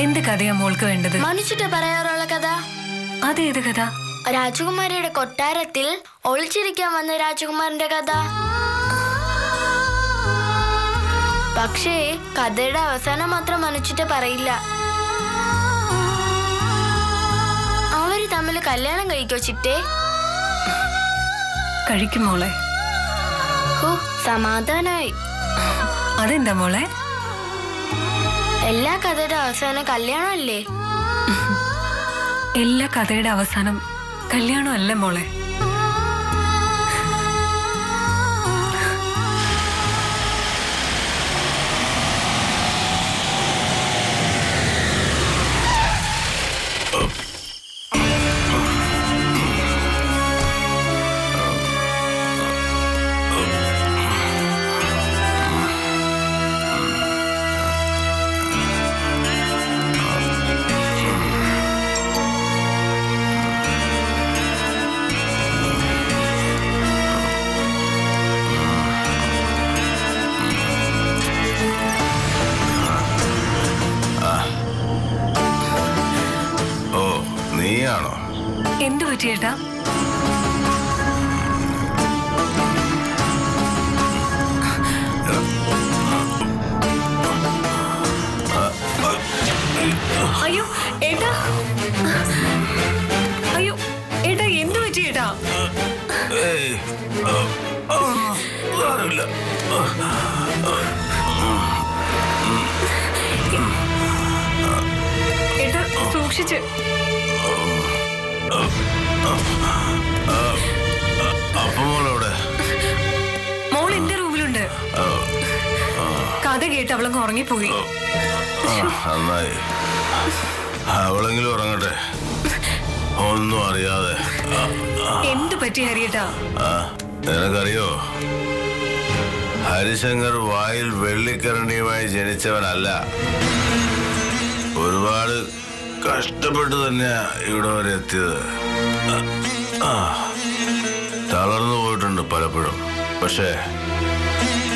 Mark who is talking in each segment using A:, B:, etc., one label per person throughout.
A: എന്ത് കഥയാ മോൾക്ക് വേണ്ടത്?
B: മനുഷ്യട്ട് പറയാറുള്ള കഥ.
A: അതേത് കഥ?
B: രാജകുമാരിയുടെ കൊട്ടാരത്തിൽ ഒളിച്ചിരിക്കാൻ വന്ന രാജകുമാരന്റെ കഥ. പക്ഷേ കഥയുടെ അവസാനം മാത്രം മനുഷ്യട്ട് പറയില്ല. അവര് തമ്മിൽ കല്യാണം കഴിക്കോ ചിറ്റേ?
A: കഴിക്കും മോളെ.
B: സമാധാനായി.
A: അതെന്താ മോളെ?
B: എല്ലാ കഥയുടെ അവസാനം കല്യാണമല്ലേ?
A: എല്ലാ കഥയുടെ അവസാനം കല്യാണം അല്ല മോളെ. എന്തു പറ്റിയേട്ടാ? അയ്യോ ഏട്ടാ, അയ്യോ ഏട്ടാ, എന്തു പറ്റിയേട്ടാ? ഏട്ടാ സൂക്ഷിച്ച്. മോൾ എന്റെ റൂമിലുണ്ട്. കഥ കേട്ട് അവളങ്ങ് ഉറങ്ങിപ്പോയി.
C: അവളെങ്കിലും ഉറങ്ങട്ടെ, ഒന്നും അറിയാതെ.
A: എന്തു പറ്റി ഹരിയേട്ടാ?
C: നിനക്കറിയോ, ഹരിശങ്കർ വായിൽ വെള്ളിക്കരണ്ടിയുമായി ജനിച്ചവനല്ല. ഒരുപാട് കഷ്ടപ്പെട്ട് തന്നെയാ ഇവിടെ വരെ എത്തിയത്. തളർന്നു പോയിട്ടുണ്ട് പലപ്പോഴും, പക്ഷെ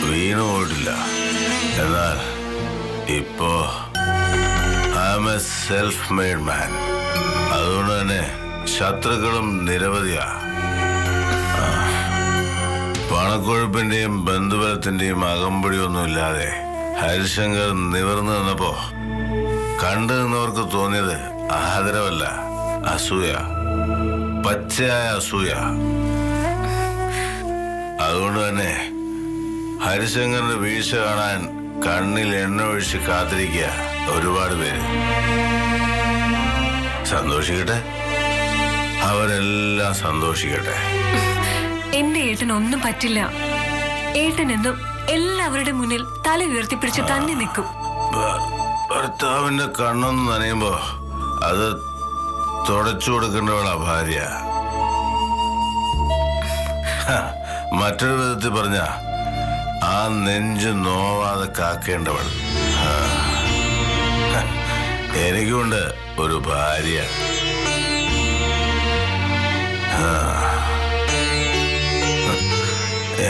C: വീണു പോയിട്ടില്ല. എന്നാൽ ഇപ്പോ I am a self made man. അതുകൊണ്ട് തന്നെ ശത്രുക്കളും നിരവധിയാ. പണക്കൊഴുപ്പിന്റെയും ബന്ധുബലത്തിന്റെയും അകമ്പടിയൊന്നും ഇല്ലാതെ ഹരിശങ്കർ നിവർന്നു നിന്നപ്പോ കണ്ടു നിന്നവർക്ക് തോന്നിയത് ആദരവല്ല, അസൂയ, പച്ചയായ അസൂയ. അതുകൊണ്ട് തന്നെ ഹരിശങ്കറിന്റെ വീഴ്ച കാണാൻ കണ്ണിൽ എണ്ണ ഒഴിച്ച് കാത്തിരിക്കുക ഒരുപാട് പേര്. സന്തോഷിക്കട്ടെ, അവരെല്ലാം സന്തോഷിക്കട്ടെ.
A: എന്റെ ഏട്ടനൊന്നും പറ്റില്ല. ഏട്ടനെന്നും എല്ലാവരുടെ മുന്നിൽ തല ഉയർത്തിപ്പിടിച്ച് തന്നെ നിൽക്കും.
C: ഭർത്താവിന്റെ കണ്ണൊന്ന് നനയുമ്പോ അത് തുടച്ചു കൊടുക്കേണ്ടവളാ ഭാര്യ. മറ്റൊരു വിധത്തിൽ പറഞ്ഞ ആ നെഞ്ച് നോവാതെ കാക്കേണ്ടവൾ. എനിക്കുണ്ട് ഒരു ഭാര്യ.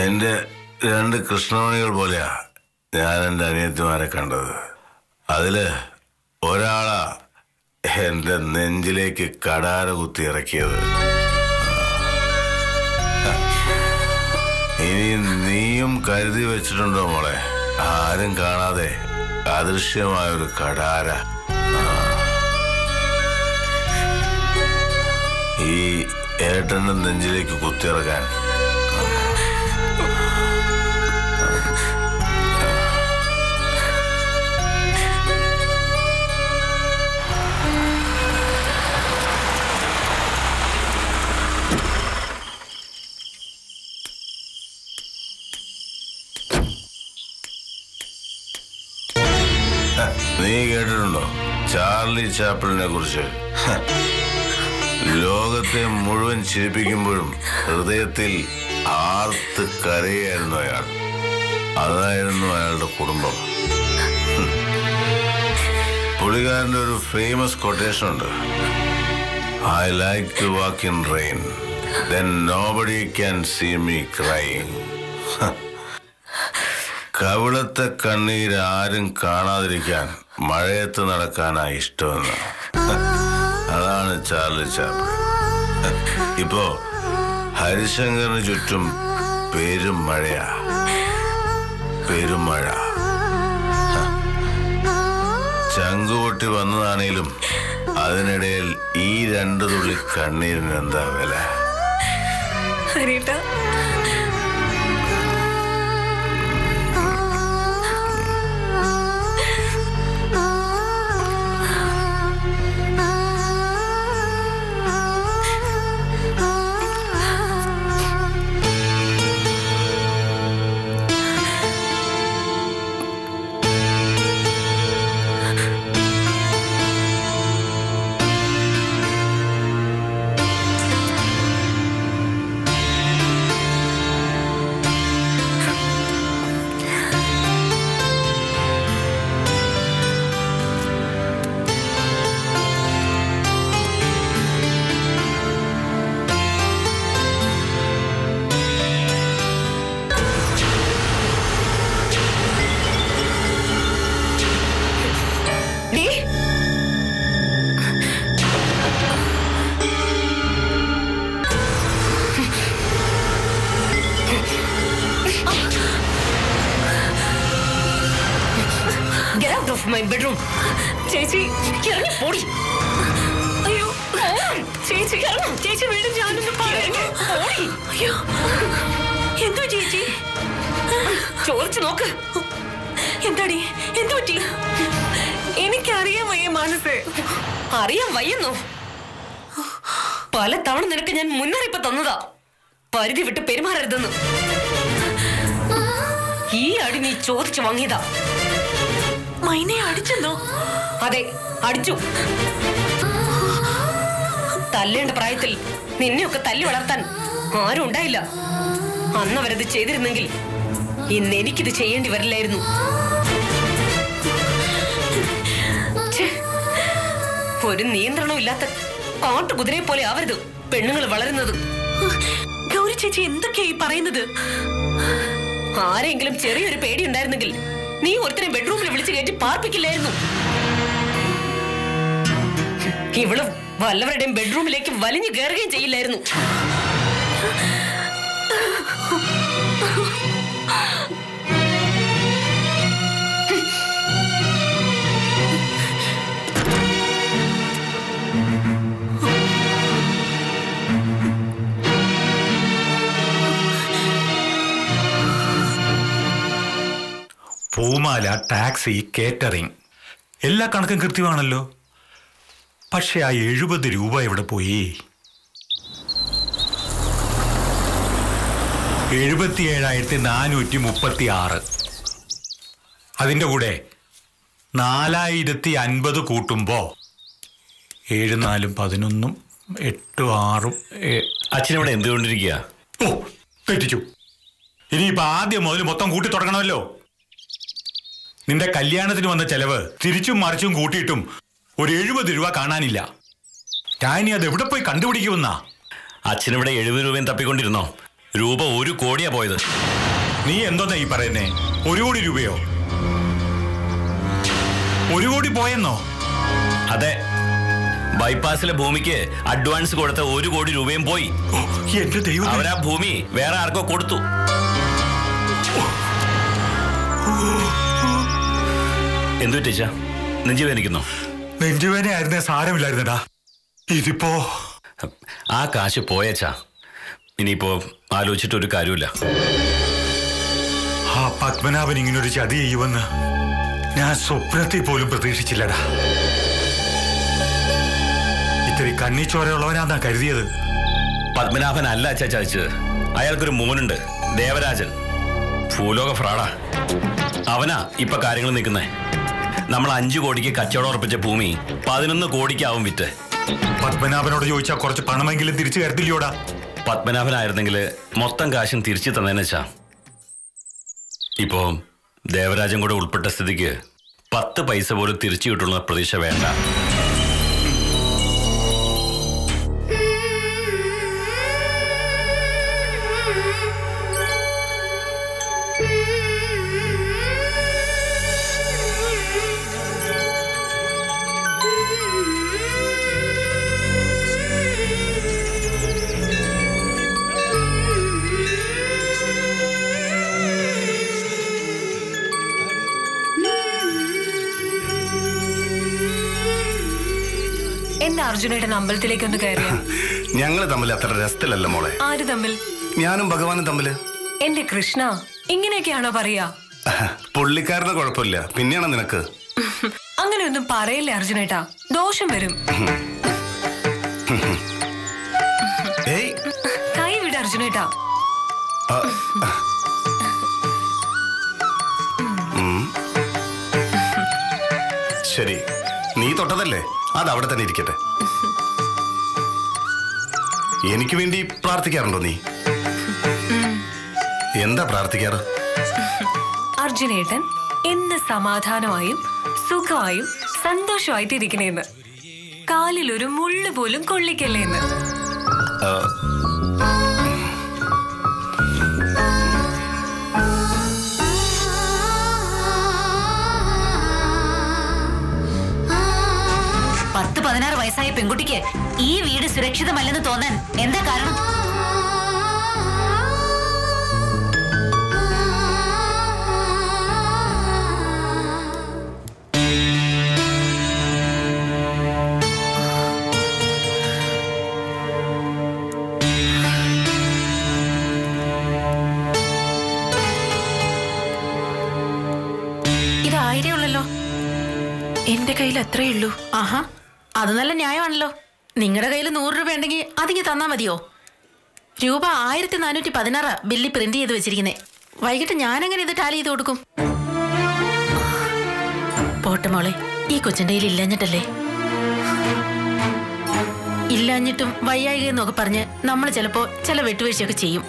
C: എന്റെ 2 കൃഷ്ണമണികൾ പോലെയാ ഞാൻ എൻ്റെ അനിയത്തിമാരെ കണ്ടത്. അതില് ഒരാളാ എന്റെ നെഞ്ചിലേക്ക് കടാര കുത്തി ഇറക്കിയത്. ഇനി നീയും കരുതി വെച്ചിട്ടുണ്ടോ മോളെ, ആരും കാണാതെ അദൃശ്യമായൊരു കടാര? ഈ ഏട്ടന്റെ നെഞ്ചിലേക്ക് കുത്തിയിറക്കാൻ. നീ കേട്ടിട്ടുണ്ടോ ചാർലി ചാപ്ലിനെ കുറിച്ച്? ലോകത്തെ മുഴുവൻ ചിരിപ്പിക്കുമ്പോഴും ഹൃദയത്തിൽ ആർത്ത് കരയായിരുന്നു അയാൾ. അതായിരുന്നു അയാളുടെ കുടുംബം. പുള്ളിക്കാരൻ്റെ ഒരു ഫേമസ് കൊട്ടേഷൻ ഉണ്ട്: I like to walk in rain, then nobody can see me crying. കവിളത്തെ കണ്ണീര് ആരും കാണാതിരിക്കാൻ മഴയത്ത് നടക്കാനാ ഇഷ്ടമെന്ന്. അതാണ് ചാർലി ചാപ്ലിൻ. ഇപ്പോ ഹരിശങ്കറിന് ചുറ്റും പെരുമഴയാ, പെരുമഴ. ചങ്കുപൊട്ടി വന്നതാണേലും അതിനിടയിൽ ഈ 2 തുള്ളി കണ്ണീരിന് എന്താ വില?
A: ഹരിയേട്ടാ,
D: my bedroom. ചേച്ചി ഇറങ്ങി പോടി.
A: അയ്യോ ചേച്ചി, ചേച്ചി വീണ്ടും ഞാനൊന്ന് പറഞ്ഞു. അയ്യോ എന്തോ ചേച്ചി,
D: ചോദിച്ചു നോക്ക്.
A: എന്താടി, എന്തു പറ്റി? എനിക്കറിയാൻ വയ്യ മനസ്സ്.
D: അറിയാൻ വയ്യെന്നോ? പല തവണ നിനക്ക് ഞാൻ മുന്നറിയിപ്പ് തന്നതാ, പരിധി വിട്ട് പെരുമാറരുതെന്ന്. ഈ അടി നീ ചോദിച്ചു വാങ്ങിയതാ.
A: മൈനെ അടിച്ചെന്നോ?
D: അതെ, അടിച്ചു. തല്ലേണ്ട പ്രായത്തിൽ നിന്നെയൊക്കെ തല്ലി വളർത്താൻ ആരും ഉണ്ടായില്ല. അന്നവരത് ചെയ്തിരുന്നെങ്കിൽ ഇന്ന് എനിക്കിത് ചെയ്യേണ്ടി വരില്ലായിരുന്നു. ഒരു നിയന്ത്രണവും ഇല്ലാത്ത കാട്ടുകുതിരയെ പോലെ ആവരുത് പെണ്ണുങ്ങൾ വളരുന്നത്.
A: ഗൗരി ചേച്ചി എന്തൊക്കെയായി പറയുന്നത്?
D: ആരെങ്കിലും ചെറിയൊരു പേടി ഉണ്ടായിരുന്നെങ്കിൽ നീ ഒരുത്തനെ ബെഡ്റൂമിൽ വിളിച്ചു കയറ്റി പാർപ്പിക്കില്ലായിരുന്നു. ഇവള് വല്ലവരുടെയും ബെഡ്റൂമിലേക്ക് വലിഞ്ഞു കയറുകയും ചെയ്യില്ലായിരുന്നു.
E: പൂമാല, ടാക്സി, കേറ്ററിംഗ് എല്ലാ കണക്കും കൃത്യമാണല്ലോ. പക്ഷെ ആ 70 രൂപ എവിടെ പോയി? 77,436. അതിൻ്റെ കൂടെ 4,050 കൂട്ടുമ്പോ 7 4 11 8 6.
F: അച്ഛനിവിടെ എന്തുകൊണ്ടിരിക്കുക?
E: ഓ, തെറ്റിച്ചു. ഇനിയിപ്പോ ആദ്യം മുതൽ മൊത്തം കൂട്ടി തുടങ്ങണമല്ലോ. നിന്റെ കല്യാണത്തിന് വന്ന ചെലവ് തിരിച്ചും മറിച്ചും കൂട്ടിയിട്ടും ഒരു 70 രൂപ കാണാനില്ല. ഞാൻ അത് എവിടെ പോയി കണ്ടുപിടിക്കുമെന്നാ?
F: അച്ഛനിവിടെ 70 രൂപയും തപ്പിക്കൊണ്ടിരുന്നോ? രൂപ 1 കോടിയാ പോയത്.
E: നീ എന്തോന്നാ ഈ പറയുന്നേ? 1 കോടി രൂപയോ? 1 കോടി പോയെന്നോ?
F: അതെ, ബൈപ്പാസിലെ ഭൂമിക്ക് അഡ്വാൻസ് കൊടുത്ത 1 കോടി രൂപയും പോയി.
E: എന്റെ ദൈവം,
F: അവരാ ഭൂമി വേറെ ആർക്കോ കൊടുത്തു. എന്തു ടീച്ച, നെഞ്ചുവേദനിക്കുന്നോ?
E: നെഞ്ചുവേദനയായിരുന്നേ സാരമില്ലായിരുന്നടാ. ഇതിപ്പോ
F: ആ കാശ് പോയച്ചാ. ഇനിയിപ്പോ ആലോചിച്ചിട്ടൊരു കാര്യമില്ല.
E: ആ പത്മനാഭൻ ഇങ്ങനൊരു ചതി ചെയ്യുമെന്ന് ഞാൻ സ്വപ്നത്തിൽ പോലും പ്രതീക്ഷിച്ചില്ലടാ. ഇത്തിരി കണ്ണിച്ചോരയുള്ളവനാന്നാ കരുതിയത്.
F: പത്മനാഭൻ അല്ല അച്ഛാ ചതിച്ചത്. അയാൾക്കൊരു മോനുണ്ട്, ദേവരാജൻ. ഭൂലോക ഫ്രാഡാ. അവനാ ഇപ്പൊ കാര്യങ്ങൾ നിൽക്കുന്നേ. നമ്മൾ 5 കോടിക്ക് കച്ചവടം ഉറപ്പിച്ച ഭൂമി 11 കോടിക്കാവും വിറ്റ്.
E: പത്മനാഭനോട് ചോദിച്ചാൽ കുറച്ച് പണമെങ്കിലും തിരിച്ചു തരത്തില്ലയോടാ?
F: പത്മനാഭനായിരുന്നെങ്കിൽ മൊത്തം കാശും തിരിച്ചു തന്നേനെ വെച്ചാ. ഇപ്പോ ദേവരാജൻ കൂടെ ഉൾപ്പെട്ട സ്ഥിതിക്ക് 10 പൈസ പോലും തിരിച്ചു കിട്ടുന്ന പ്രതീക്ഷ വേണ്ട.
A: അർജുനേട്ടൻ അമ്പലത്തിലേക്ക് ഒന്ന് കയറിയ?
G: ഞങ്ങൾ തമ്മിൽ അത്ര രസത്തിലല്ല മോളെ.
A: ആര് തമ്മിൽ?
G: ഞാനും ഭഗവാനും തമ്മില്.
A: എന്റെ കൃഷ്ണ, ഇങ്ങനെയൊക്കെയാണോ പറയാ?
G: പുള്ളിക്കാരന് കുഴപ്പമില്ല, പിന്നെയാണോ നിനക്ക്?
A: അങ്ങനെയൊന്നും പറയില്ലേ അർജുനേട്ടാ, ദോഷം വരും. കൈ വിട് അർജുനേട്ടാ.
G: ശരി, നീ തൊട്ടതല്ലേ, അത് അവിടെ തന്നെ ഇരിക്കട്ടെ. എനിക്ക് വേണ്ടി പ്രാർത്ഥിക്കാറുണ്ടോ നീ? എന്താ പ്രാർത്ഥിക്കാറ്?
A: അർജുനേട്ടൻ എന്ന് സമാധാനമായും സുഖമായും സന്തോഷമായിട്ട് ഇരിക്കണേന്ന്, കാലിൽ ഒരു മുള്ളു പോലും കൊള്ളിക്കല്ലേന്ന്.
D: പത്ത് 16 വയസ്സായ പെൺകുട്ടിക്ക് ഈ വീട് സുരക്ഷിതമല്ലെന്ന് തോന്നാൻ എന്താ കാരണം?
H: ഇത് 1000 ഉള്ളല്ലോ. എന്റെ കയ്യിൽ അത്രയേ ഉള്ളൂ. ആഹാ, അത് നല്ല ന്യായമാണല്ലോ. നിങ്ങളുടെ കയ്യിൽ 100 രൂപ ഉണ്ടെങ്കിൽ അതിങ്ങ് തന്നാ മതിയോ? രൂപ 1416 ബില്ല് പ്രിന്റ് ചെയ്ത് വെച്ചിരിക്കുന്നേ. വൈകിട്ട് ഞാനെങ്ങനെ ഇത് ടാലി ചെയ്ത് കൊടുക്കും? പോട്ടെ മോളെ, ഈ കൊച്ചിന്റെ കയ്യിൽ ഇല്ലാഞ്ഞിട്ടല്ലേ. ഇല്ലാഞ്ഞിട്ടും വയ്യായിക എന്നൊക്കെ പറഞ്ഞ് നമ്മൾ ചിലപ്പോ ചില വെട്ടുവീഴ്ചയൊക്കെ ചെയ്യും.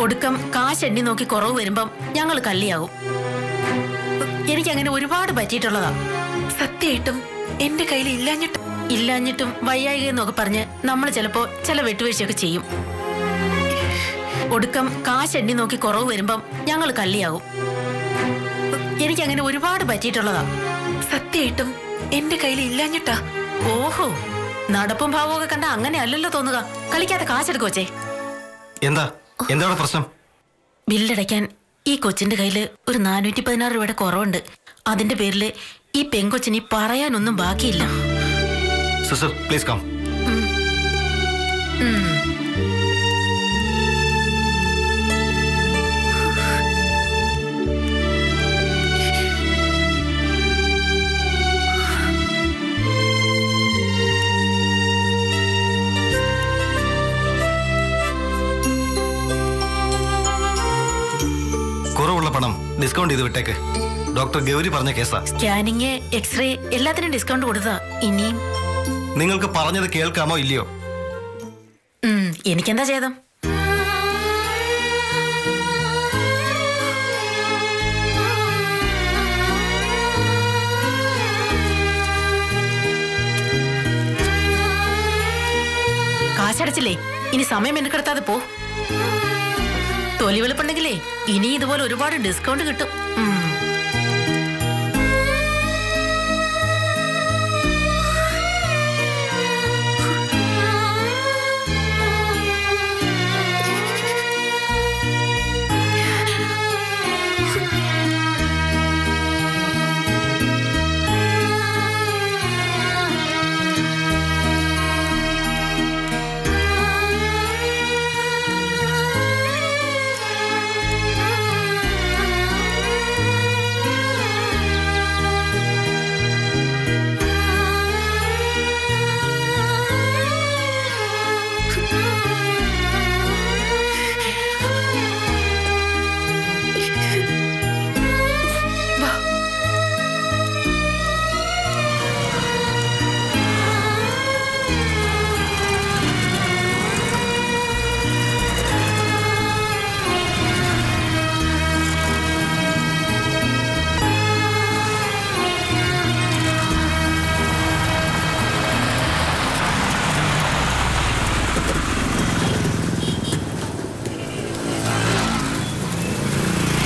H: ഒടുക്കം കാശ് എണ്ണി നോക്കി കുറവ് വരുമ്പം ഞങ്ങൾ കള്ളിയാകും. എനിക്കങ്ങനെ ഒരുപാട് പറ്റിയിട്ടുള്ളതാ. സത്യമായിട്ടും എന്റെ കയ്യിൽ ഇല്ലാഞ്ഞിട്ടും വയ്യായിക എന്നൊക്കെ പറഞ്ഞ് നമ്മൾ ചിലപ്പോ ചില വെട്ടുവീഴ്ചയൊക്കെ ചെയ്യും. ഒടുക്കം കാശ് എണ്ണി നോക്കി കുറവ് വരുമ്പം ഞങ്ങൾ കള്ളിയാകും. എനിക്കങ്ങനെ ഒരുപാട് പറ്റിയിട്ടുള്ളതാ. സത്യമായിട്ടും എന്റെ കയ്യിൽ ഇല്ലാഞ്ഞിട്ടാ. ഓഹോ, നടപ്പും ഭാവവും ഒക്കെ കണ്ട അങ്ങനെ അല്ലല്ലോ തോന്നുക. കളിക്കാത്ത കാശെടുക്കു വച്ചേ.
G: എന്താണ് പ്രശ്നം?
H: ബില്ലടയ്ക്കാൻ ഈ കൊച്ചിന്റെ കയ്യില് ഒരു 416 രൂപയുടെ കുറവുണ്ട്. അതിന്റെ പേരില് ഈ പെങ്കൊച്ചിനി പറയാനൊന്നും ബാക്കിയില്ല.
G: Sister, please come. കുറവുള്ള പണം ഡിസ്കൗണ്ട് ചെയ്ത് വിട്ടേക്ക്. ഡോക്ടർ ഗൗരി പറഞ്ഞ കേസാ.
H: സ്കാനിങ്, എക്സ്റേ എല്ലാത്തിനും ഡിസ്കൗണ്ട് കൊടുത്താ. ഇനിയും
G: നിങ്ങൾക്ക് പറഞ്ഞത് കേൾക്കാമോ ഇല്ലയോ?
H: എനിക്കെന്താ ചെയ്തം? കാശടച്ചില്ലേ, ഇനി സമയം മെനക്കെടുത്താതെ പോ. തൊലി വെളുപ്പുണ്ടെങ്കിലേ ഇനി ഇതുപോലെ ഒരുപാട് ഡിസ്കൗണ്ട് കിട്ടും.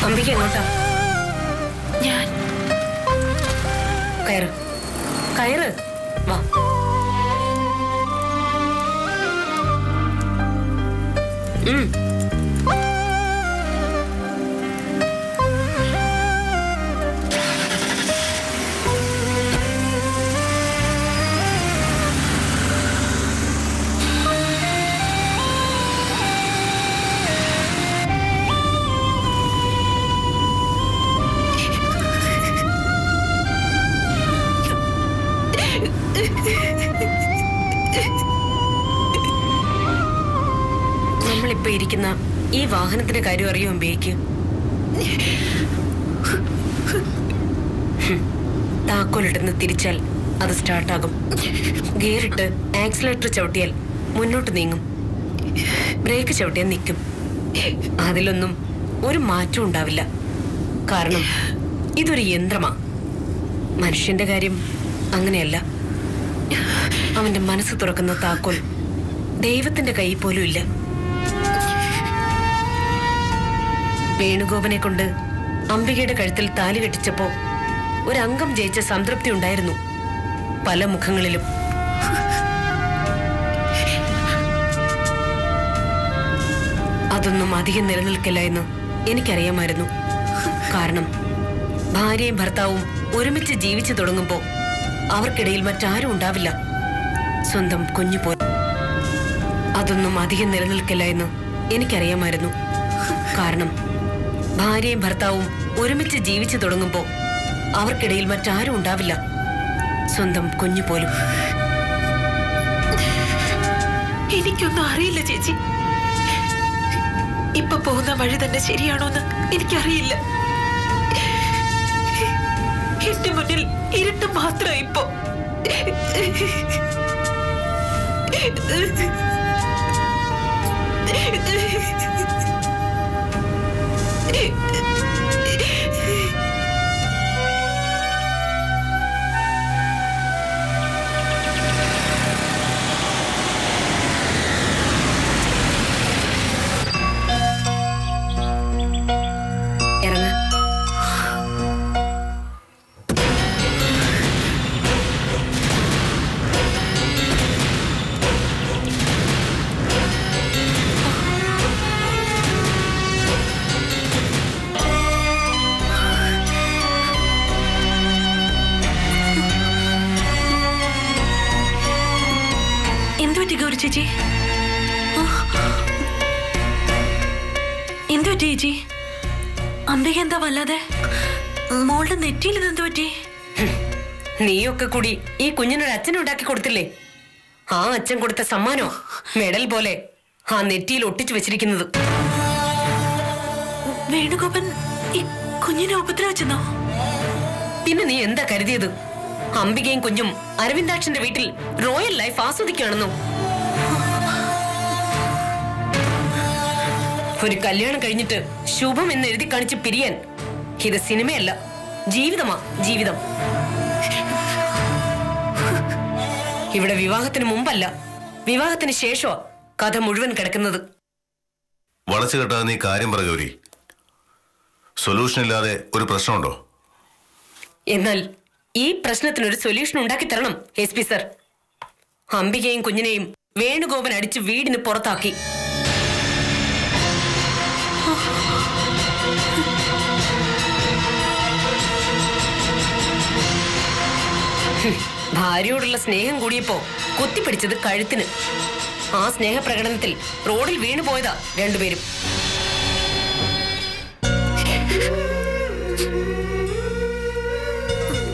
D: അമ്പിക്ക് എങ്ങോട്ടാ?
H: ഞാൻ
D: കയറ് കയറ് വാ. നമ്മളിപ്പോ ഇരിക്കുന്ന ഈ വാഹനത്തിന്റെ കാര്യം അറിയോ അമ്പേക്ക്? താക്കോലിട്ടെന്ന് തിരിച്ചാൽ അത് സ്റ്റാർട്ടാകും. ഗിയറിട്ട് ആക്സിലേറ്റർ ചവിട്ടിയാൽ മുന്നോട്ട് നീങ്ങും. ബ്രേക്ക് ചവിട്ടിയാൽ നിൽക്കും. അതിലൊന്നും ഒരു മാറ്റവും ഉണ്ടാവില്ല. കാരണം ഇതൊരു യന്ത്രമാ. മനുഷ്യന്റെ കാര്യം അങ്ങനെയല്ല. അവന്റെ മനസ്സ് തുറക്കുന്ന താക്കോൽ ദൈവത്തിന്റെ കൈ പോലും ഇല്ല. വേണുഗോപനെ കൊണ്ട് അംബികയുടെ കഴുത്തിൽ താലി കെട്ടിച്ചപ്പോ ഒരംഗം ജയിച്ച സംതൃപ്തി ഉണ്ടായിരുന്നു പല മുഖങ്ങളിലും. അതൊന്നും അധികം നിലനിൽക്കില്ല എന്ന് എനിക്കറിയാമായിരുന്നു. കാരണം ഭാര്യയും ഭർത്താവും ഒരുമിച്ച് ജീവിച്ചു തുടങ്ങുമ്പോ അവർക്കിടയിൽ മറ്റാരും ഉണ്ടാവില്ല, സ്വന്തം കുഞ്ഞു പോലെ. അതൊന്നും അധികം നിലനിൽക്കില്ല എന്ന് എനിക്കറിയാമായിരുന്നു. കാരണം ഭാര്യയും ഭർത്താവും ഒരുമിച്ച് ജീവിച്ചു തുടങ്ങുമ്പോ അവർക്കിടയിൽ മറ്റാരും ഉണ്ടാവില്ല, സ്വന്തം കുഞ്ഞു പോലും.
H: എനിക്കൊന്നും അറിയില്ല ചേച്ചി. ഇപ്പൊ പോകുന്ന വഴി തന്നെ ശരിയാണോന്ന് എനിക്കറിയില്ല. എന്റെ മുന്നിൽ ഇരുട്ട് മാത്രം ഇപ്പോ. ചേച്ചി എന്തു പറ്റി ചേച്ചി? അംബിക എന്താ വല്ലാതെ? മോളുടെ നെറ്റിയിൽ ഇതെന്തു പറ്റി?
D: നീയൊക്കെ കൂടി ഈ കുഞ്ഞിനൊരു അച്ഛനുണ്ടാക്കി കൊടുത്തില്ലേ? ആ അച്ഛൻ കൊടുത്ത സമ്മാനോ മെഡൽ പോലെ ആ നെറ്റിയിൽ ഒട്ടിച്ചു വെച്ചിരിക്കുന്നത്.
H: വേണുഗോപൻ ഈ കുഞ്ഞിനെ ഉപദ്രവിച്ചെന്നോ?
D: പിന്നെ നീ എന്താ കരുതിയത്? അംബികയും കുഞ്ഞും അരവിന്ദാക്ഷന്റെ വീട്ടിൽ റോയൽ ലൈഫ് ആസ്വദിക്കുകയാണെന്നോ? ഒരു കല്യാണം കഴിഞ്ഞിട്ട് ശുഭം എന്ന് എഴുതി കാണിച്ച് പിരിയാൻ ഇത് സിനിമയല്ല, ജീവിതമാ ജീവിതം. ഇവിടെ വിവാഹത്തിന് മുമ്പല്ല, വിവാഹത്തിന് ശേഷമാ കഥ മുഴുവൻ കിടക്കുന്നത്.
C: വളച്ചു കെട്ടാതെ നീ കാര്യം പറ ഗൗരി. സൊല്യൂഷൻ ഇല്ലാതെ ഒരു പ്രശ്നമുണ്ടോ?
D: എന്നാൽ ഈ പ്രശ്നത്തിനൊരു സൊല്യൂഷൻ ഉണ്ടാക്കി തരണം SP സർ. അംബികയും കുഞ്ഞിനെയും വേണുഗോപൻ അടിച്ച് വീടിന് പുറത്താക്കി. ഭാര്യയോടുള്ള സ്നേഹം കൂടിയപ്പോ കുത്തിപ്പിടിച്ചത് കഴുത്തിന്. ആ സ്നേഹപ്രകടനത്തിൽ റോഡിൽ വീണു പോയതാ രണ്ടുപേരും.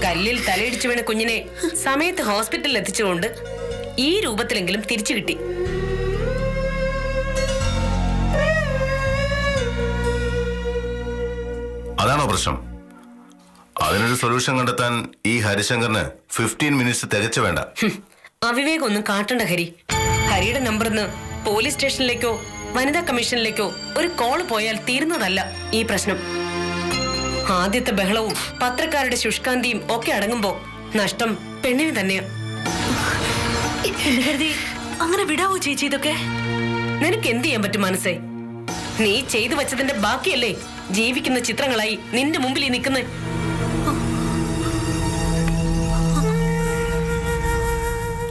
D: കല്ലിൽ തലയിടിച്ചു വീണ കുഞ്ഞിനെ സമയത്ത് ഹോസ്പിറ്റലിൽ എത്തിച്ചുകൊണ്ട് ഈ രൂപത്തിലെങ്കിലും തിരിച്ചു കിട്ടി.
C: അതാണോ പ്രശ്നം? അതിനൊരു സൊല്യൂഷൻ കണ്ടെത്താൻ ഈ ഹരിശങ്കറിന് 15 മിനിറ്റ്സ് തികച്ചു വേണ്ട.
D: അവിവേകം ഒന്നും കാട്ടണ്ട ഹരി. ഹരിയുടെ നമ്പറിന്ന് പോലീസ് സ്റ്റേഷനിലേക്കോ വനിതാ കമ്മീഷനിലേക്കോ ഒരു കോള് പോയാൽ തീരുന്നതല്ല ഈ പ്രശ്നം. ആദ്യത്തെ ബഹളവും പത്രക്കാരുടെ ശുഷ്കാന്തിയും ഒക്കെ അടങ്ങുമ്പോ നഷ്ടം പെണ്ണിന് തന്നെയാ.
H: അങ്ങനെ വിടാവോ ചേച്ചി ഇതൊക്കെ?
D: നിനക്ക് എന്ത് ചെയ്യാൻ പറ്റും മനസ്സേ? നീ ചെയ്തു വെച്ചതിന്റെ ബാക്കിയല്ലേ ജീവിക്കുന്ന ചിത്രങ്ങളായി നിന്റെ മുമ്പിൽ ഈ നിൽക്കുന്നേ.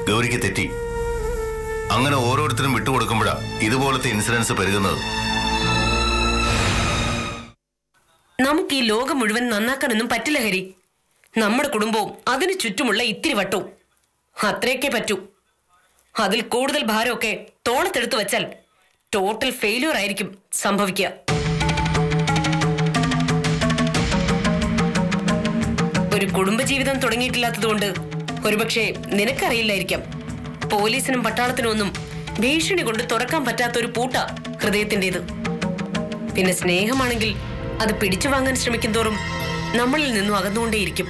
C: ഗൗരിക്ക് തെറ്റി. അങ്ങനെ ഓരോരുത്തരും വിട്ടുകൊടുക്കുമ്പോഴാ ഇതുപോലത്തെ ഇൻസിഡൻസ് പെരുകുന്നത്.
D: നമുക്ക് ഈ ലോകം മുഴുവൻ നന്നാക്കാനൊന്നും പറ്റില്ല ഹരി. നമ്മുടെ കുടുംബവും അതിനു ചുറ്റുമുള്ള ഇത്തിരി വട്ടവും അത്രയൊക്കെ പറ്റൂ. അതിൽ കൂടുതൽ ഭാരമൊക്കെ തോളത്തെടുത്തു വെച്ചാൽ ടോട്ടൽ ഫെയിലിയർ ആയിരിക്കും സംഭവിക്കുക. ഒരു കുടുംബജീവിതം തുടങ്ങിയിട്ടില്ലാത്തതുകൊണ്ട് ഒരുപക്ഷെ നിനക്കറിയില്ലായിരിക്കാം, പോലീസിനും പട്ടാളത്തിനും ഒന്നും ഭീഷണി കൊണ്ട് തുറക്കാൻ പറ്റാത്ത ഒരു പൂട്ട ഹൃദയത്തിൻ്റെത്. പിന്നെ സ്നേഹമാണെങ്കിൽ അത് പിടിച്ചു വാങ്ങാൻ ശ്രമിക്കും തോറും നമ്മളിൽ നിന്നും അകന്നുകൊണ്ടേയിരിക്കും.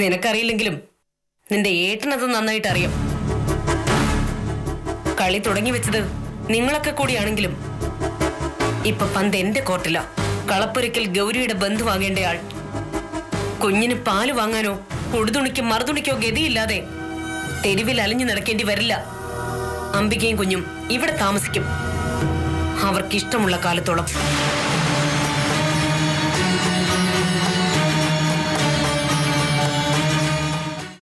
D: നിനക്കറിയില്ലെങ്കിലും നിന്റെ ഏട്ടനത് നന്നായിട്ട് അറിയാം. കളി തുടങ്ങി വെച്ചത് നിങ്ങളൊക്കെ കൂടിയാണെങ്കിലും ഇപ്പൊ പന്ത് എന്റെ കോർട്ടില. കളപ്പൊരിക്കൽ ഗൗരിയുടെ ബന്ധുവാകേണ്ടയാൾ കുഞ്ഞിന് പാല് വാങ്ങാനോ ഉടുതുണിക്ക് മറുതുണിക്കോ ഗതിയില്ലാതെ തെരുവിൽ അലഞ്ഞു നടക്കേണ്ടി വരില്ല. അംബികയും കുഞ്ഞും ഇവിടെ താമസിക്കും, അവർക്കിഷ്ടമുള്ള കാലത്തോളം.